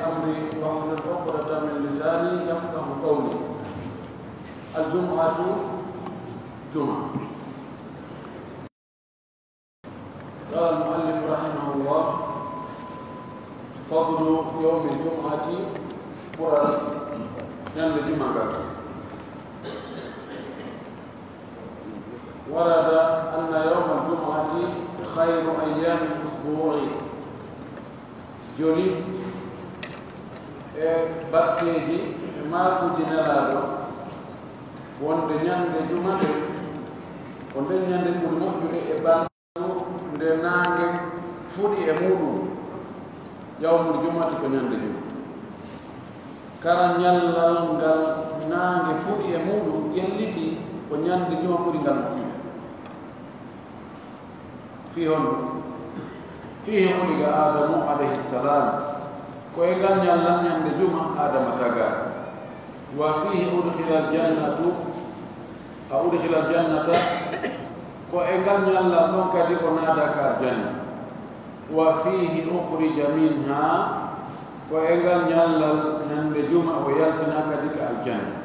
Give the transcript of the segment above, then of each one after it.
أمري واحلل عقدة من لساني يفقه قولي. الجمعة جمعة. قال المؤلف رحمه الله: فضل يوم الجمعة قرآن يوم الجمعة. ورد أن يوم الجمعة خير أيام الأسبوع. جولي بكيدي ما كوجينا لادو wonde ñande jumande wonde ñande pour moƴƴude e bandu nde nangue fuɗi e muɗum yawmul jumati ko ñande juma kara ñallal ngal nangue fuɗi e muɗum ƴelliti ko ñande juma ɓuri ngal moƴƴude fihi uliga adamu alayhi salam ko e ngal ñallal ñande juma adama taga wa fihi udkhila aljannata ko e ngal ñallal ɗon kadi ko naadaka aljanna wa fihi ukhrija minha ko e ngal ñallal ñande juma o yaltina kadi ka aljanna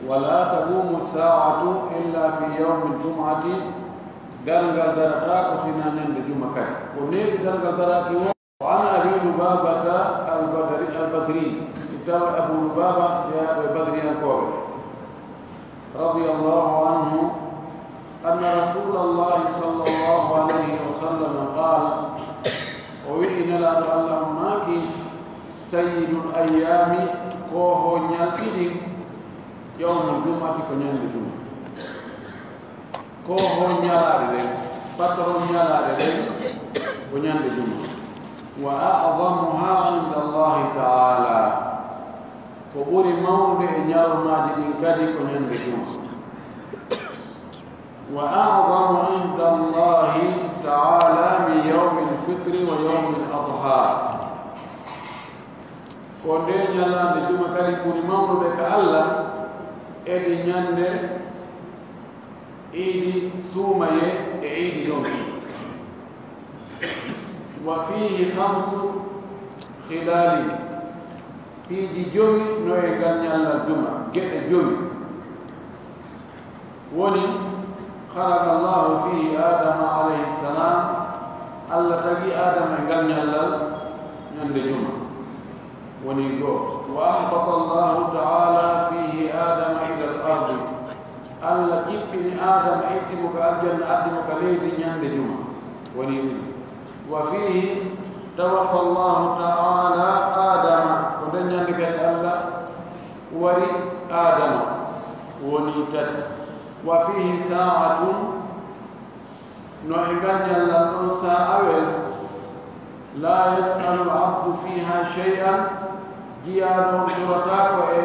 wala taqumu saatu illa fi yawmi aljum'ati dalngal darata ko sina ñande juma kadi ko neeɓi dalngal daraki o an abi lubabata albadri tawa abu lubaba jeyaɗo e badri alkoɓe radiyallahu anhu anna rasulallahi sallallahu alayhi wa sallam qala o wi'i nelaɗo allah ummaki sayyidul ayami ko ho ñalɗiɗi yawmul jumati ko ñande juma ko ho ñalaɗe ɗen patron ñalaɗe ɗen ko ñande juma wa a'zamuha inda allahi taala ko ɓuri mawde e ñalormaji ɗin kadi ko ñande juma wa a'zamu inda allahi taala min yawmi lfitri wa yawmi ladha ko nde ñalande juma kadi ɓuri mawnude ka allah eɗi ñande iidi suumaye e iidi ɗon wa fihi hamsu khilali piiji jomi no e ngal ñallal juma geɗe jomi woni khalaqa allahu fihi adama alayhi salam allah tagi adama e ngal ñallal ñande juma woni goo wa ahbata allahu taala fihi adama ila al ardi allah jippini adama ittimo ko aljanna addimo ka leydi ñande juma woni ɗiɗi wa fihi tawaffa allahu taala adama ko nden ñande kadi allah wari adama woni tati wa fihi sa'atun no e ngal ñallal ɗon sa'awel la yas'alu abdu fiha shay'an jiyaɗo torotako e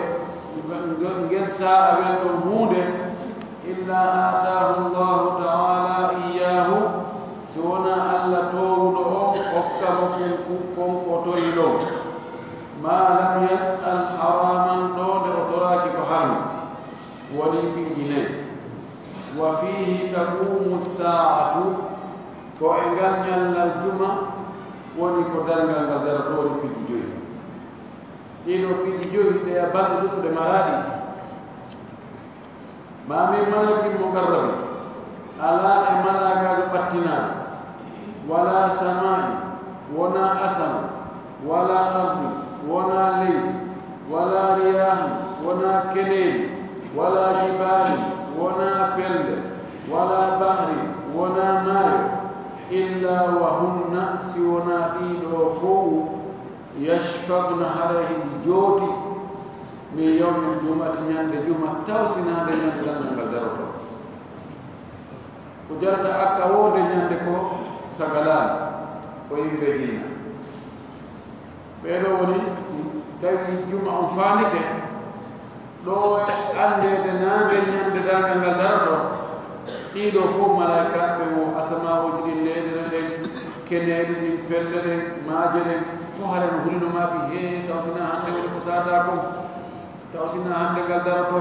ngel sa'awel ɗon hunde illa atahu llahu taala iyahu so wona allah towruɗo o hokkamo konko tori ɗo ma lam yas'al haraman ɗo nde o toraki ko harmi woni piiji nayi wa fihi taqumu sa'atu ko e ngal ñallal juma woni ko dalngal ngal daratori piiji joyi ɗiɗo piiji joyi ɗe a balɗe luttuɗe maraɗi ma min malakin mugarrabi ala e malakajo ɓattinaɗo wala samai wona asama wala ardi wona leydi wala riyahi wona keneji wala jibali wona pelle wala bahri wona maayo illa wa hunna si wona ɗiɗo fof yashfagna hara hiɗi jooti min yawmil jumati ñande juma tawsinade ñande dalngal ngal daroto ko jarata akka wonde ñande ko sagalani ko yimɓe dina ɓeɗo woni si tawi juma on faanike ɗo andede nande ñande dalngal ngal daroto ɗiɗo fof malaikaɓe mo asamawoji ɗin leyɗe ɗen keneɗi ɗin pelle ɗen maaje ɗen fof haren hulino maaɓi he tawsina hande woni ko sada ko tawsina hande ngal daroto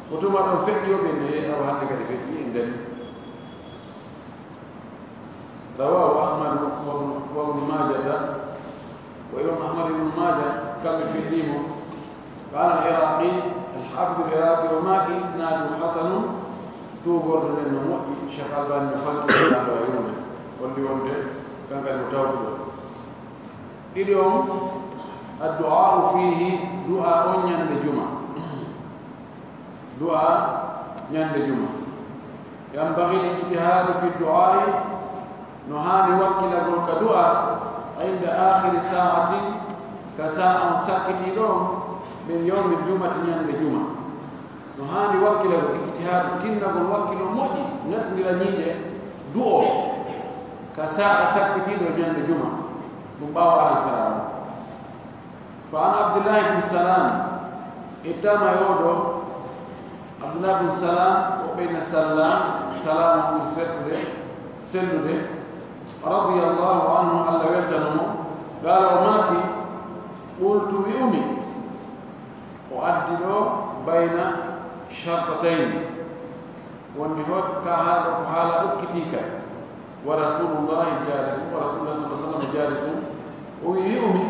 ko tuma ɗon feƴƴoɓe ne awa hande kadi feƴƴi en gari رواه أحمد وابن ماجه وإمام أحمد بن ماجه gordo den no moƴƴi Cheikh Albani no faltuɗo e yumde wolli wonde kankadi mo tawtuɗo ɗiɗi on addu'au fihi du'a on ñande juma du'a ñande juma ينبغي الاجتهاد في الدعاء نهاني وكل قولك دعاء عند آخر ساعة كساعة ساكتي لهم من يوم الجمعة يوم الجمعة نهاني وكل اجتهاد تنقل وكل موجي نتنقل نيجي دعاء كساعة ساكتي لهم يوم الجمعة مباوة على السلام فعن عبد الله بن سلام اتام يودو عبد الله بن سلام وبين السلام سلام سلده رضي الله عنه ألا يجتنمه قال وماك قلت بأمي وأدلوا بين شرطتين والنهوت كهذا وحال أكتيك ورسول الله جالس ورسول الله صلى الله عليه وسلم جالس ويؤمي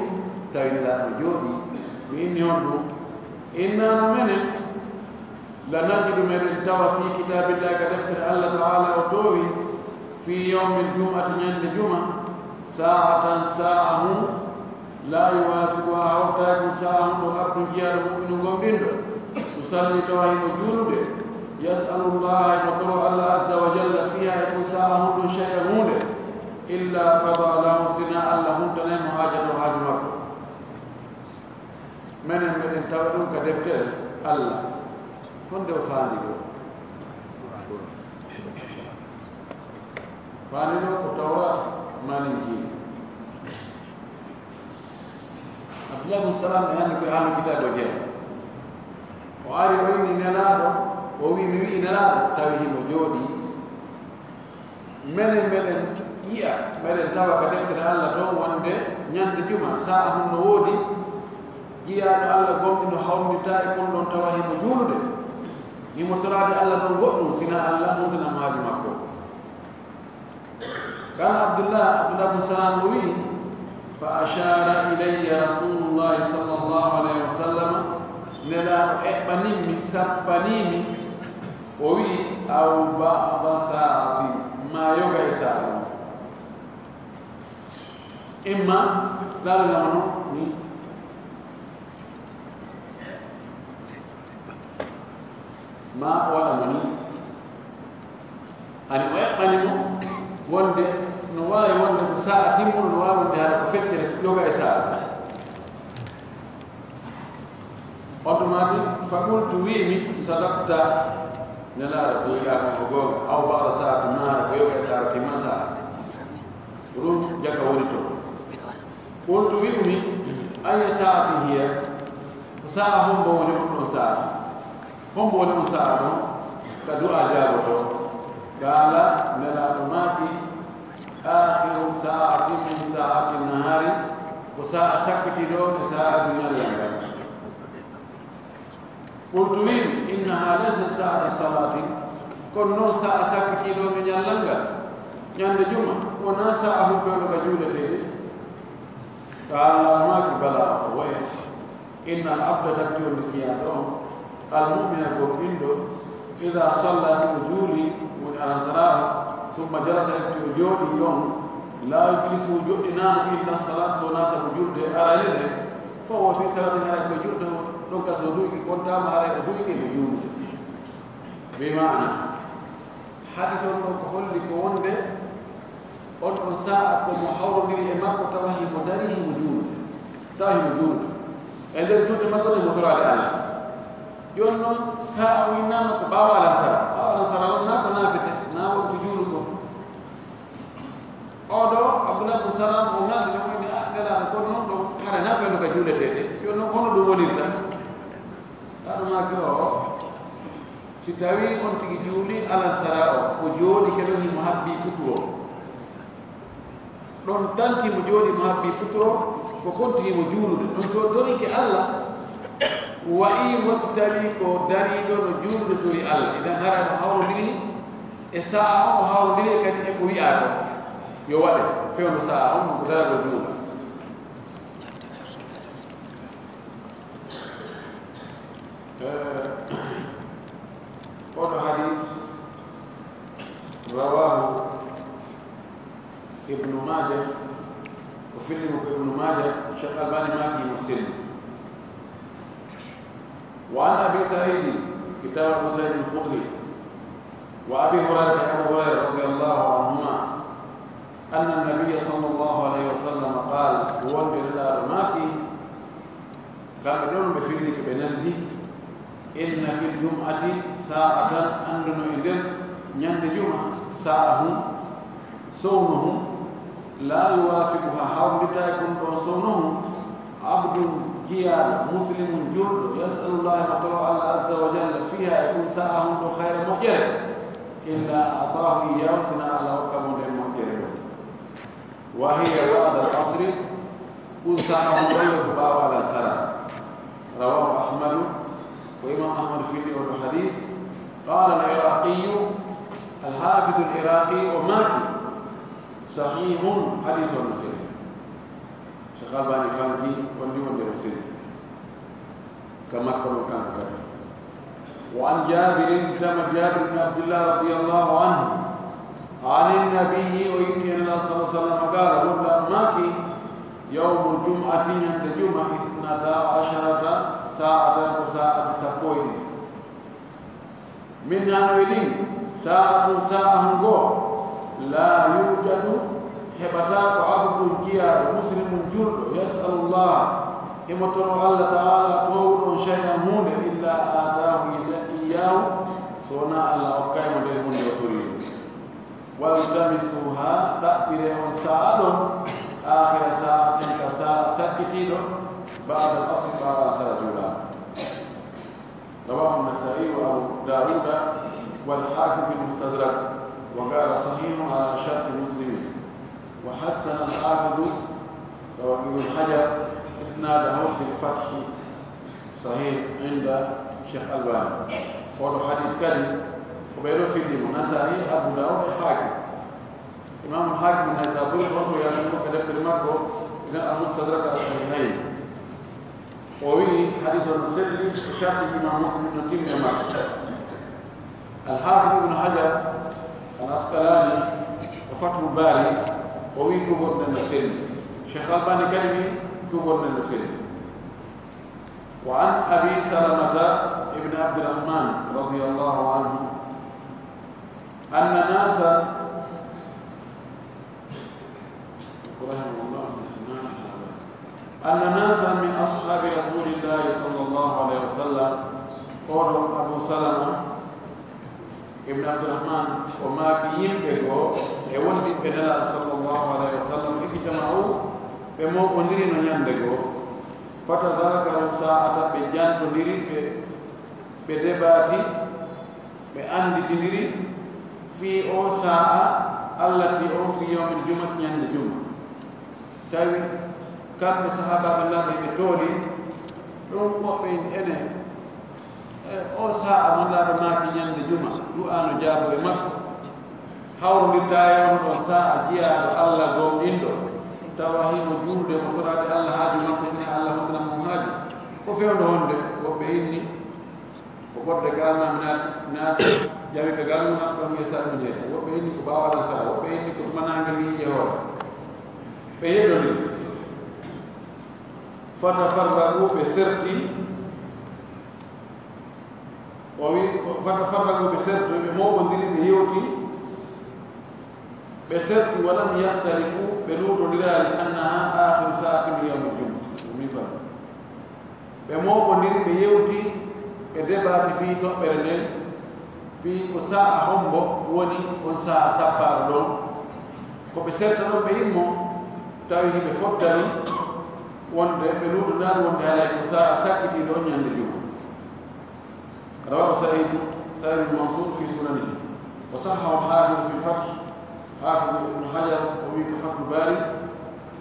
تاين لا مجودي بإن يردو إنا نمنه لنجد من التوى في كتاب الله كدفتر الله تعالى وتوي في يوم الجمعة عند الجمعة ساعة لا يوافقها أو ساعة وقت جيال مؤمن قمدين تصلي توهي مجود يسأل الله يطلع الله عز وجل فيها يقول ساعة شيء مولد إلا قضى له سناء لهم تنين حاجة وحاجة مكة من التوى كدفتر الله كنت فاندو كتورات مالنجي عبد الله بن سلام يعني بأهل الكتاب وجاء وعاري وإني نلادو ووي مي نلادو تاويه مجودي من تاوى كدفتر الله تو وانده نيان جمعة ساعة نودي جيادو الله قوم إنه حوم بتاعي كل دون تاويه مجودي يمتراد الله دون غدو سنا الله مودنا ماجي مكو قال عبد الله بن سلام وي فاشار الي رسول الله صلى الله عليه وسلم نلا ابنيمي سبنيمي وي او بعض ساعه ما يوغا ساعه اما لا ني ما ولا مني أنا ما يقنمو وند نواي وند ساعة تيمون نواي وند هذا فكر يوجا ساعة أوتوماتيك فقلت ويني صدقت نلا ربويا مغوغ أو بعض ساعة ما ربويا ساعة كما ساعة روم جاك وليتو قلت ويني أي ساعة هي ساعة هم بولي ساعة هم بولي مساعدة كدعاء جابته قال نلاتماكي آخر ساعة من ساعة النهار وساعة سكتي لون ساعة من الليل قلت وين إنها ليست ساعة صلاة كن ساعة سكتي لون من الليل يند جمعة وناسا أهل فعل جولة قال ماكي بلا وين إن العبد تبتون لكيانهم المؤمن كوبيندو إذا صلى في وجولي والأنصار ثم جلس وجودي يوم لا يجلس وجود نام إلا الصلاة سوناس وجود أرالين فهو في صلاة هذا وجود لو كسودوك كنت ما هذا وجودك وجود بمعنى حديث الرسول لكون ده أن ساعة محاور من إمامك توهي مداره وجود توهي وجود اللي وجود ما كنا مطلع عليه يونو ساعة وينام كباوا على سرا لنا كنا في نام وجودكم أودو عبد الله بن سلام ومن يوم نلا نكون نو هذا نافع لك جولة تدي يونو كونو دوبولي تان هذا ما كيو سيتاوي أن تيجي جولي على سرا وجودي كده هي محبي فتوى don tanki mo jodi mo habbi futuro ko konti mo juulude don so tori ke Allah wa i wasdali ko dari do no juulude tori Allah idan hara no hawro dili e saa o hawro dili kadi e ko wi'ato yo wade fewno saa on ko dara do juulu odo hadith ابن ماجه وفيلم ابن ماجه الشيخ الألباني ماكي مسلم. وعن أبي سعيد كتاب أبو سعيد الخدري وأبي هريرة رضي الله عنهما أن النبي صلى الله عليه وسلم قال هو الإله ماكي كان بدون بفيلك بنلدي إن في الجمعة ساعة أندن إذن يند جمعة ساعة صونه لا يوافقها حول تكون صونه عبد جياد مسلم جرد يسأل الله مطلع الله عز وجل فيها يكون ساعة خير مؤجر إلا أعطاه إياه سنة على وكم المؤجر وهي بعد العصر كن ساعة غير باو على سلام. رواه أحمد وإمام أحمد في الحديث. قال العراقي الحافظ العراقي وماكي صحيح حديث المسلم. شيخ الألباني فانكي واليوم المسلم كما كان كذا. وعن جابر بن عبد الله رضي الله عنه عن النبي ويتي الله صلى الله عليه وسلم قال رب ماكي يوم الجمعة عند الجمعة 12 ساعة وساعة سبوين منها نويلين ساعة لا يوجد هبتاك عبد جياد مسلم جرد يسأل الله يمطر الله تعالى طول شيئا هون إلا آتاه إياه سونا الله أقيم لهم يطريد والتمسوها تأتي ساعة آخر ساعة كساعة سكتين بعد الأصل بعد سرجولا. رواه النسائي وأبو داود والحاكم في المستدرك وقال صحيح على شرط مسلم وحسن الحافظ ابن حجر إسناده في الفتح صحيح عند الشيخ الألباني. قالوا حديث كذب وبينه في النسائي أبو داود الحاكم. إمام الحاكم النسابوري برضه يقول كدفت المركو إلى المستدرك الصحيحين. وفي حديث المسلم شرط الإمام مسلم بن تيمية الحافظ ابن حجر العسقلاني وفتح الباري وفي تقول من المسلم. الشيخ الألباني كلمي تقول من المسلم. وعن أبي سلمة ابن عبد الرحمن رضي الله عنه أن ناسا من أصحاب رسول الله صلى الله عليه وسلم قالوا أبو سلمة ابن عبد الرحمن وماكيين بيقول يوندي بنلا صلى الله عليه وسلم اجتمعوا بمو قندري نيان بيقول فتذاكروا الساعة بجان تندري بدباتي بأندي تندري في أو ساعة التي أو في يوم الجمعة نيان الجمعة تاوي كان الصحابة الله بتولي لون وبين أنا أو ساعة من لا رماكي يند الجمعة لو أنا جابوا مصر حول لتايون أو ساعة جيا الله قوم إندو تواهي وجود مطراد الله هاجي مقصني الله هدنا مهاجي وفي هون وبيني وقد قالنا نات جابي كقالنا نقوم يسار مجيء وبيني كباوا نسار وبيني كتمنا عندي يهود بيدوني فتفرقوا بسرتي فتفرقوا بسرتي بمو بندري بيوتي بسرتي ولم يختلفوا بنور دلال أنها آخر ساعة من يوم الجمعة بمو بندري بيوتي بدبات في تقبلن في كساعة هم وني كساعة سبار لون كبسرت لون بيمو تاوي بفضل wonde be lutu nan wonde halaki sa sakiti do nyande juma rawahu sa'id al-mansur fi sunanihi wa sahhahu al-hafiz fi al-fath hafiz ibn hajar wa fi fath al-bari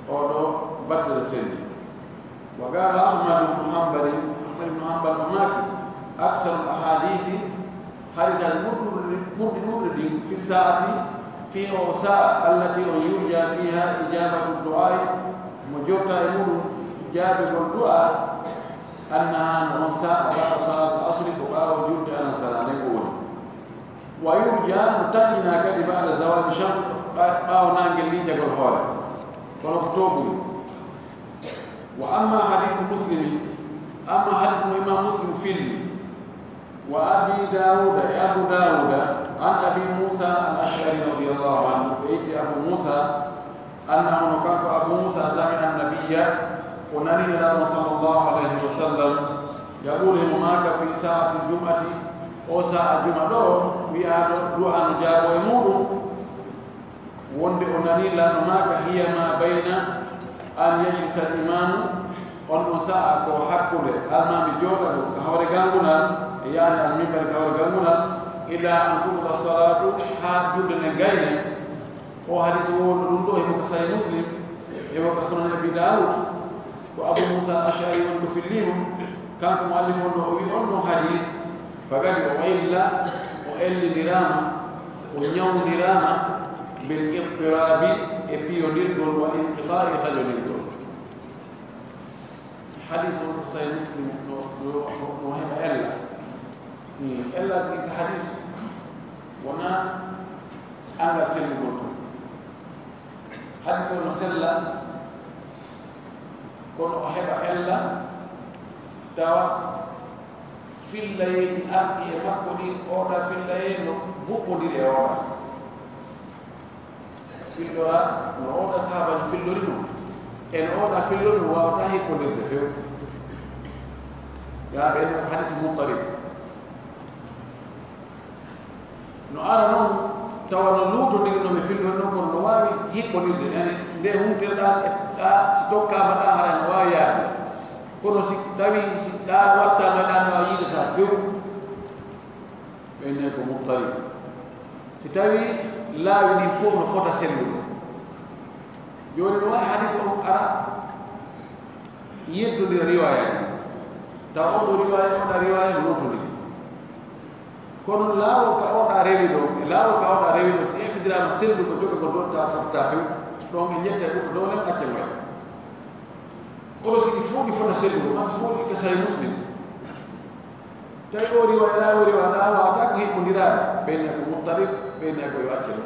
odo batal sendi wa qala ahmad ibn hanbal maki akthar al-ahadith hadith al-mudrid fi as-sa'ati fi awsa allati yurja fiha ijabatu ad-du'a مجرد يقول جاب الدعاء أنها نصا بعد صلاة العصر وقال وجود أن صلاة يقول ويرجى متجنا كذا بعد زوال الشمس باو نانجل لي جاكل هورا كونو توبري وأما حديث مسلم أما حديث إمام مسلم فيه وأبي داود أبو داود عن أبي موسى الأشعري رضي الله عنه بيت أبو موسى أنه كان أبو موسى سمع النبي ونبي الله صلى الله عليه وسلم يقول معك في ساعة الجمعة أو ساعة الجمعة بيادو أن جابوا يموروا وند أنني لا معك هي ما بين أن يجلس الإمام on saa ko hakkude almami jogaɗo ko hawre gangunal e yaade al mimbar ko hawre gangunal ila an tuɓa salatu ha julde ne gayne o hadis wonɗo ɗum ɗo emo ko sahih muslim emo ko sunan abi daoud ko abou moussa al ashari woni ko fillimo kanko mo allif on ɗo o wi on ɗon hadis fagadi o illa o ellidirama o ñawdirama bil iqtirabi e piyodirgol wa inqitai e taƴodirgol حديث صحيح مسلم وهم إلا حديث ونا أنا سلم قلت حديث المخلة كن أحب إلا دوا في الليل أبي مكوني أودا في الليل بقولي لأودا في الليل أودا صحابة في الليل en oda fillol wawta hikkodirde few ya ɓe ko hadis mutarib no ara noon tawa no luutodiri no ɓe fillol noon kono no wawi hikkodirde yani nde humtirɗa ɗa si tokkama ɗa hara no wawi yaade kono si tawi si ɗa wattama ɗa no wawi yiidata few ɓenne ko mutarib si tawi laawi ɗin fof no fota sellude joni no wawi hadis o ara yeddodira riwayaji taw oɗo riwaya oɗa riwaya no lotodiri kono laawol ka oɗa rewi ɗo e laawol ka oɗa rewi ɗo so heɓidirama sellu ko joga ko dotta fotata few ɗon e jetta ɗum ko ɗonen accel way oɗo siki fof ɗi fota sellugo mata fof ɗi ka sahih muslim tawi o riwaya laawi riwaya ɗa wawata ko hiɓɓodiraɗe ɓeyne ko muttarib ɓeyne ko yo accel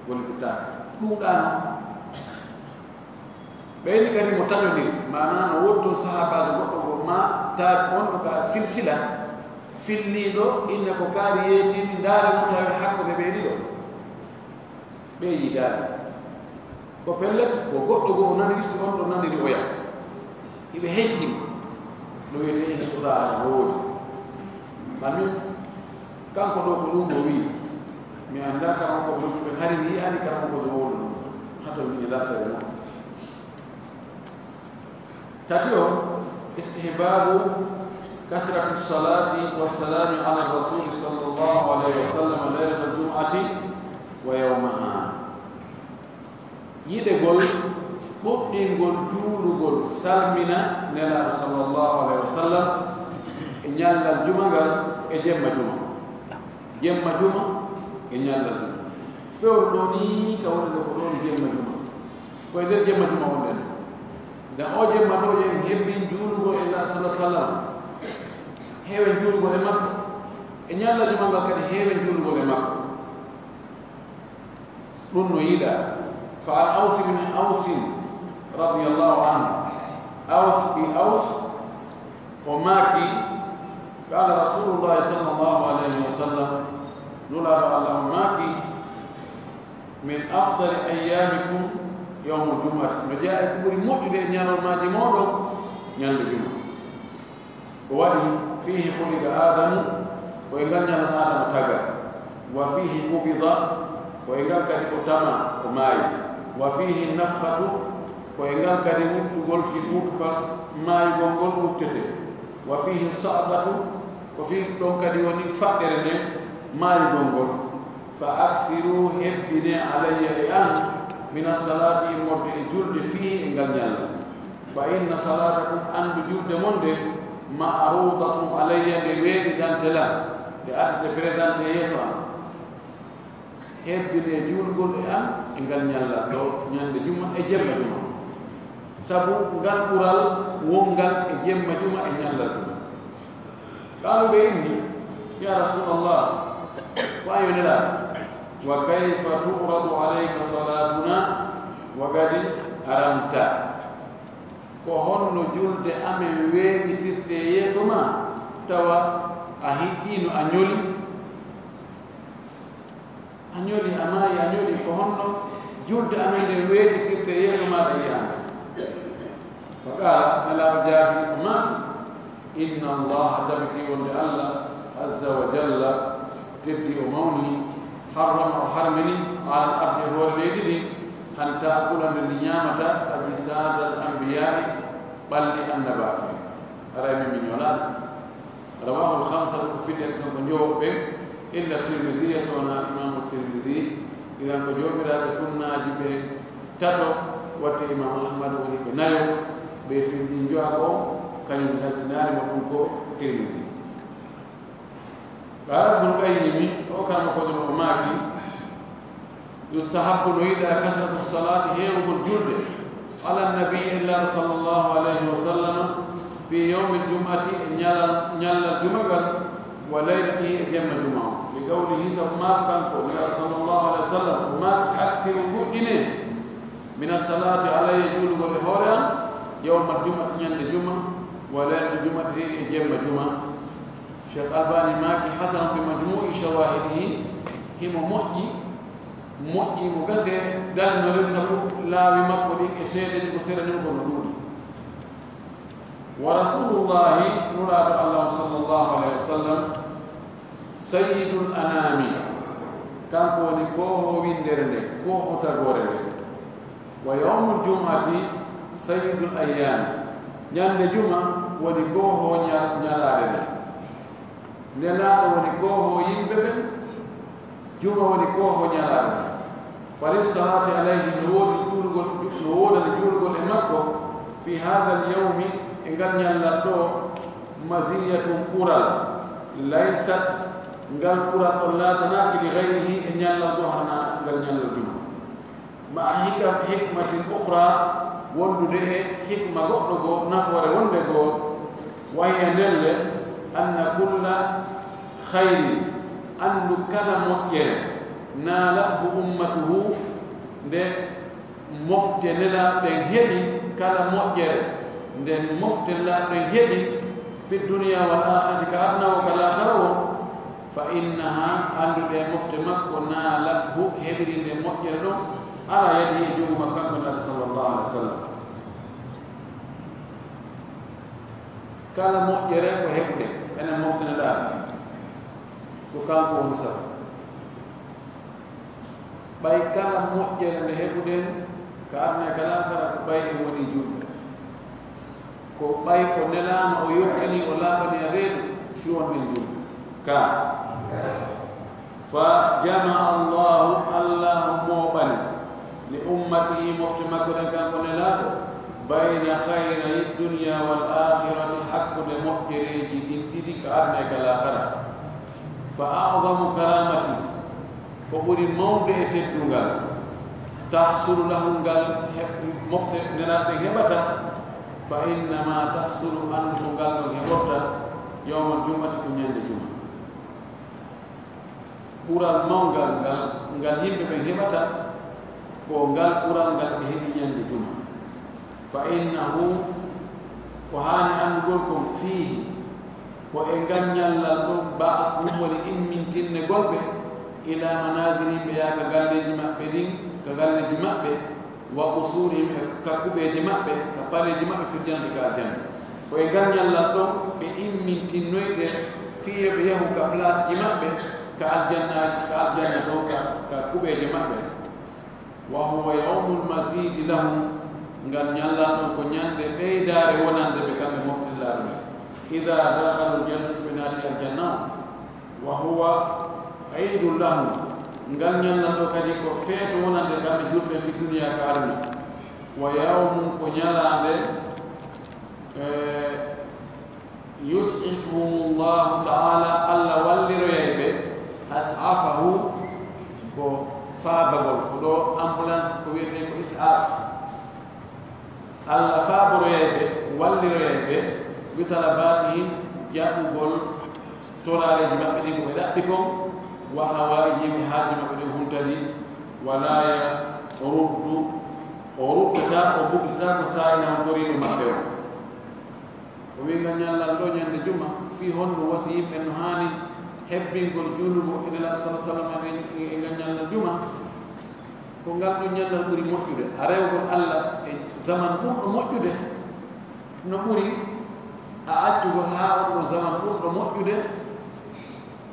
gollitirtaka ɗum ɗano ɓeyni kadi mo taƴodiri mana no wotto sahabajo goɗɗo go ma ta on ɗo ka silsila filliɗo inne ko kaari yeetimi ndaari mo tawi hakkude ɓe ɗiɗo ɓe yidaade ko pellet ko goɗɗo go o naniri si on ɗo naniri oya iɓe heccima no wiyete ene ɓura ana woodi mamin kanko ɗo ko ɗum o wi mi annda kama ko luttuɓe hari mi yiyani kama ko ɗo wolu ɗum hato mine lartere noon تاتيو استحباب كثرة الصلاة والسلام على الرسول صلى الله عليه وسلم ليلة الجمعة ويومها يدغول بوديغول جولوغول سلمنا نلا صلى الله عليه وسلم نيال الجمعة اجم جمعة نيال الجمعة فورني كون لو جمعة كويدر جمعة وندل da oje madoje hebbin juulugo e Allah sallallahu alaihi wasallam heewen juulugo e makko e nyalla juma kadi heewen juulugo e makko ɗum no yiɗa fa al aws bin aws radiyallahu anhu aws bi aws o maki qala rasulullah sallallahu alaihi wasallam nula Allah maki min afdal ayyamikum يوم الجمعة مجاء كبر مؤمن ينال الماضي موضوع ينال الجمعة ووالي فيه خلق آدم وإنقل آدم تقع وفيه قبض وإنقل كده قتما وماي وفيه النفخة وإنقل كده متقول في مطفى ماي قنقل متته وفيه الصعدة وفيه دون كده ونفقر ماي قنقل فأكثروا هبني علي لأن من الصلاة مود جلد فيه إنجل نيال فإن صلاتكم أن بجلد مود معروضة علي بويد جانتلا لأن بريزانت يسوع هبني جلد قل أن إنجل نيال دو نيال جمعة إجمع جمعة سبو نgal قرال ونgal إجمع جمعة نيال جمعة قالوا بإني يا رسول الله وأيون الله وكيف تؤرض عليك صلاتنا وقد أرمت كهون جلد أمي ويبتت يسما توا أهدين أنيولي أماي أنيولي كهون جلد أمي ويبتت يسما ريان فقال نلا جابي أماك إن الله تبكي الله عز وجل تبدي أموني حرم أو حرمني على الأرض هو الذي أن تأكل من نيامة أجساد الأنبياء بل النبات أرأي من يولاد رواه الخمسة في الأكسون بنجوب إلا الترمذي يسونا إمام الترمذي إذا بنجوب إلى بسنة جبه تاتو وتي إمام أحمد ولي بنايو بفي بنجوابه كان يمتلتنار مكوكو الترمذي قال ابن القيم وكان يقول الماكي يستحب إلى كثرة الصلاة هي والجود على النبي الله صلى الله عليه وسلم في يوم الجمعة نيال الجمعة وليلته جمع جمعة لقوله ما كان صلى الله عليه وسلم ما أكثر جودنا من الصلاة عليه جود والهورا يوم الجمعة نيال الجمعة وليلة الجمعة جمع جمعة شيخ الباني ماكي حسن في مجموع شواهده هم مؤي مكسر دل نرسل لا بمقبل إشياء لكسر نبو ندود ورسول الله نراد الله صلى الله عليه وسلم سيد الأنام كان كوني كوهو بندرني كوهو تغورني ويوم الجمعة سيد الأيام ñande juma woni goho ñalaade ne laaɗo woni goho yimɓe ɓe juma woni goho ñalaade fali salati alayhi no woodani juulgol e makko fi hada alyawmi e ngal ñallal ɗo masiyatun ɓural laysat ngal ɓural ɗon laatanaki li gayrihi e ñallal ɗo hana ngal ñallal juma ma hikmatin ukhra wondude e hikma goɗɗo goo nafoore wonde goo wahiya ndelle anna kulla khayri andu kala moƴƴere naalathu ummatuhu nde mofte nelaaɓe heɓi kala moƴƴere nden mofte nelaaɓe heɓi fi dunia wal akhirati ka adna o ka lahara o fa innaha andude mofte makko naalathu heɓiri nde moƴƴere ɗon ala yadi e jogu makko kanko nabi sallallahu alaihi wasallam kala moƴƴere ko heɓde enen moftene ɗaɗa ko kanko woni sabu ɓay kala moƴƴere nde heɓuɗen ka adna e kala hara ko ɓay e woni julɓe ko ɓay o nelama o yottani o laaɓani e reedu siwonɗen julɓe ka fa jama allahu allahu mooɓani li ummatihi mofte makko ɗen kanko nelaaɗo bayna khayrayi dunia wal akhirati hakkude moƴƴereji ɗin ɗiɗi ka adna e kala hara fa a'zamu karamati ko ɓuri mawde e teddungal tahsulu lahu ngal mofte nelaaɗe heɓata fa innama tahsulu andu ngal ɗon heɓorta yawmal jumati ko ñande juma ɓural mawngal ngal yimɓe ɓen heɓata ko ngal ɓural ngal ɓe heɓi ñande juma fa innahu ko haani anndugol kon fiihi ko e ngal ñallal ɗon ba'as ɗum woni immintinne golɓe ila manasirihim yaaka galleji maɓɓe ɗin ka galleji maɓɓe wa usurihim e kakkuɓeji maɓɓe ka paleji maɓɓe firjande ka aljanna ko e ngal ñallal ɗon ɓe immintinnoyte fiye ɓe yahu ka place ji maɓɓe ka aljanna ɗon ka kuɓeje maɓɓe wa huwa yawmul masidi lahum ngal ñallal ɗon ko ñande ɓeydare wonande ɓe kamɓe moftillaɗo ɓe ida dakhalu ljanna so ɓe naati aljanna wa huwa aidun lahum ngal ñallal ɗo kadi ko feeto wonande kamɓe julɓe fi dunia ka aduna wa yawmum ko ñalande yus'ifuhum llahu taala allah walliroyay ɓe as'afahu ko faabagol ko ɗo ambulance ko wiyete ko is'af allah faaboroyay ɓe walliroyay ɓe bitalabatihim jaɓugol torareji maɓɓe ɗin ko ɓe ɗaɓɓi kon وحوائجهم حاجة مكدهم تلي ولا يرد وربتا وبكتا وسائلهم تريد مكدهم ومن يلا لونيا الجمعة في هون وسيم إنه هاني هبين كل جنوب إلى الله صلى الله عليه وسلم إن يلا الجمعة كونغال دنيا نقولي موجودة أريو الله زمان بور موجودة نقولي أعجب هذا زمان بور موجودة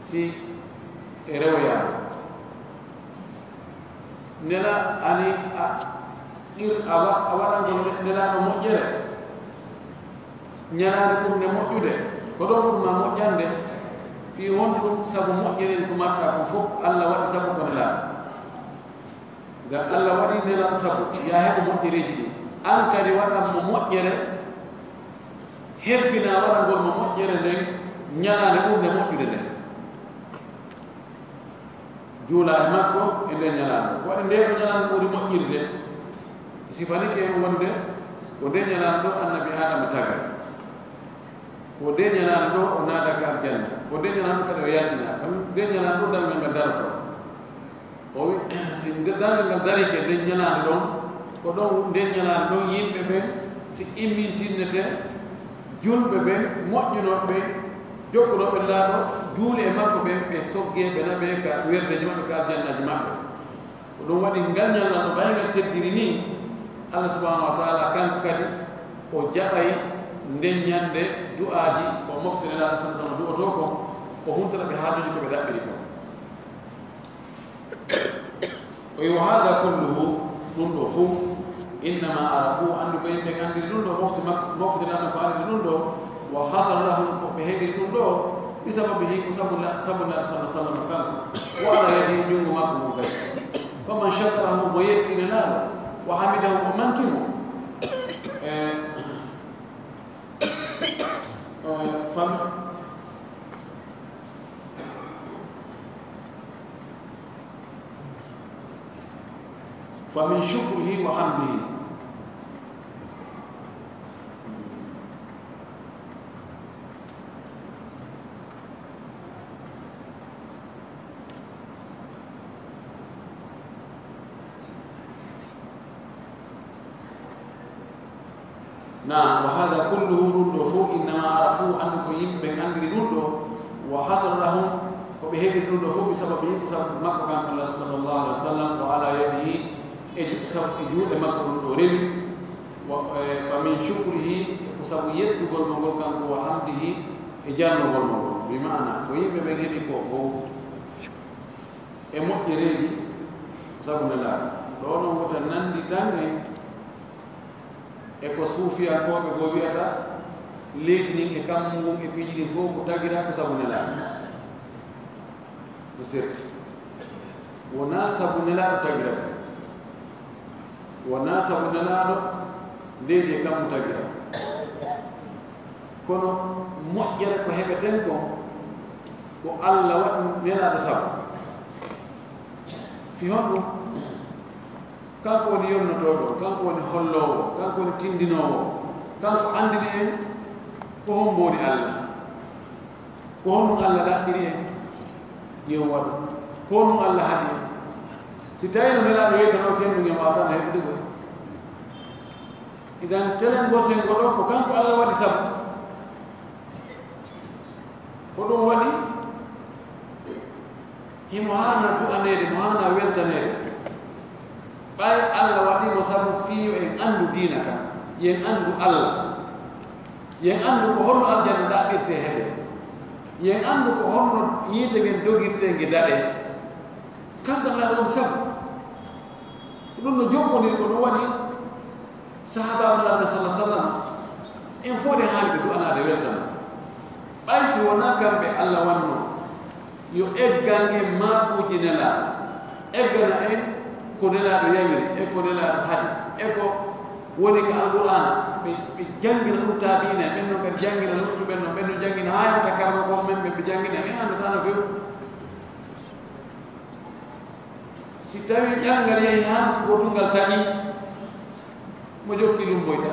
si rewya nela ani awadan ko nela no mojjere nyalaade ko ne mojjude ko do ko ma mojjande fi hon dum sabu mojjere ko matta ko fof Allah wadi sabu ko nela ga Allah wadi nela sabu ya hebe mojjere jidi an kadi wada mo mojjere hebbina wada gol mo mojjere den nyalaade ko ne mojjude den jula makko e de nyalan ko de nyalan ko di mojjirde sifani ke wonde ko de nyalan do annabi adam taga ko de nyalan do o nada ka janna ko de nyalan ko de yatina kam de nyalan do dal nga darto o si dal nga dari ke de nyalan do ko do de nyalan do yimbe be si immintinete julbe be mojjino be jokkuno be laado duule e makko be sogge be nabe ka werde jima ka janna jima ko dum wadi ngannal no bayga teddiri ni Allah subhanahu wa ta'ala kan kadi o jabay ndenyande du'aaji ko moftene la sallallahu alaihi wasallam ko huntata be haajuji ko be dabbiri ko wa hada kulluhu dundo fu inma arafu andu be be gandi dundo mofti la ko andi dundo wa hasal lahum ko be hedi dundo bisababihi sabuna sallallahu alaihi wasallam kan wa ala yadi jungu makko ko faman shakarahu wa yatina lahu wa hamidahu wa mantimu فمن شكره وحمده نعم وهذا كله نندو فوق إنما عرفوا أنكم يمبن أنجري نندو وحصل لهم وبهذه نندو فوق بسببه بسبب مكة كان الله صلى الله عليه وسلم وعلى يده بسبب إجود مكة نندو رم فمن شكره بسبب يد قول كان وحمده إجان قول بمعنى ويمبن بهذه كوفو مؤجرين بسبب الله لأنه متنندي تاني e ko suufiya ko be go wiata leedni e kam ngum e piji fo ko tagira ko sabunela ko sir wona sabunela tagira wona sabunela do leedi kam tagira kono mojjere ko hebeten ko Allah wat nela do sabu fi hono kanko woni yonnotoɗo kanko woni hollowo kanko woni tindinowo kanko andini en ko homboni Allah ko honum Allah ɗaɓɓiri en yen waɗu ko honum Allah haɗi en si tawi no nelaɗo yeytano kenɗum en wawatano heɓde ɗo idan telen gosen go ɗo ko kanko Allah waɗi sabu ko ɗum waɗi himo hana du'anede mo hana weltanede bay Allah wadi mo sabu fiyo en andu dina kan yen andu Allah yen andu ko holno aljanna daɓirte heɓe yen andu ko holno yiite gen dogirte nge daɗe kanko la ɗon sabu ɗum no jokkondiri ko ɗum waɗi sahaba Allah sallallahu alaihi wasallam en fode haali ɓe du'anade weltana ɓay si wona kamɓe Allah wanno yo eggan en maɓuji nela eggana en ko nelaɗo yamiri e ko nelaɗo haadi e ko woni ko alqur'ana ɓe jangina ɗum taabine ɓen noon kadi jangina luttuɓen noon ɓen no jangina ha yewta karno ko men ɓe jangina mi andatano few si tawi ƴangal yehi han gotungal taƴi mo jokki ɗum boyta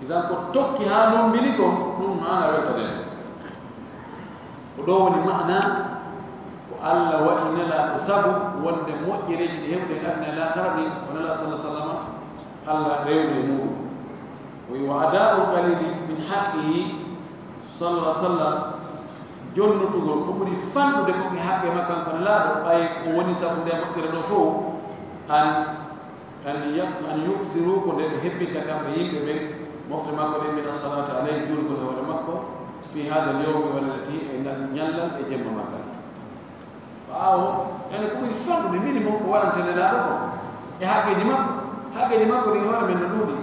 idan ko tokki ha noon mbili ko ɗum hana weltade ko ɗo woni mana alla waɗi nela ko sabu wonde moƴƴereji ɗi heɓde adna la harani o nela sallah sallam alla rewde muɗum wa ada'u qalili min haqqihi sallah sallam jonnutugol ko ɓuri fanɗude ko ɓe haqqe makko kanko ne laaɗo ɓay ko woni sabu nde moƴƴere ɗo fof an yuksiru ko nde ɓe hebbinta kamɓe yimɓe ɓen mofte makko ɗe min assalatu alayhi julgol e hoore makko fi hada l yawmi wallati e ngal ñallal e jemma makka ɓaawo ene ko ɓuri fanɗude minimum ko waɗantene laaɗo ko e haqqeji makko ɗi hoore men no ɗuuɗi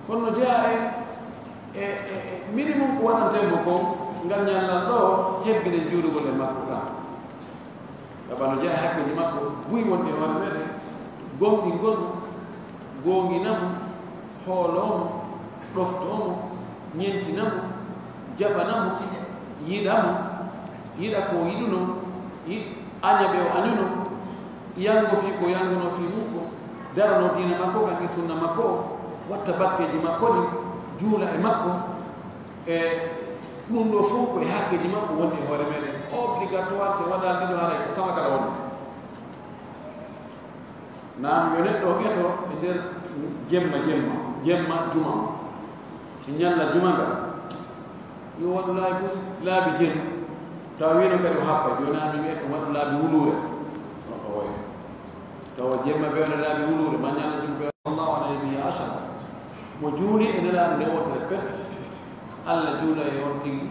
kono no jeeya e minimum ko waɗantemo ko ngal ñallal ɗo hebbine juulugol e makko kam gaba no jeeya haqqeji makko buy wonde e hoore meɗen gomɗingol mo gonginamo hoolomo ɗoftomo ñentinamo jaɓanamo yiɗamo yiɗa ko yiɗuno añaɓe o añuno yango fi ko yanguno fi mum ko darano dina makko kanke sunna makko o watta batteji makko ɗi juula e makko e ɗum ɗo fof koye haqqeji makko woni e hoore meɗen obligatoire so waɗal ɗiɗo haray ko sama kala wonde naam yo neɗɗo o ƴeto e nder jemma juma e ñalla juma ngal yo waɗu laabi jenu taw wino kadi o happa joni ami wiye ko waɗu laabi wulure o way tawa jemma bewne laabi wulure ma ñalla jum be allahu alayhi bihi ashara mo juuli e nelaɗo nde wotere pet Allah juula e on tigi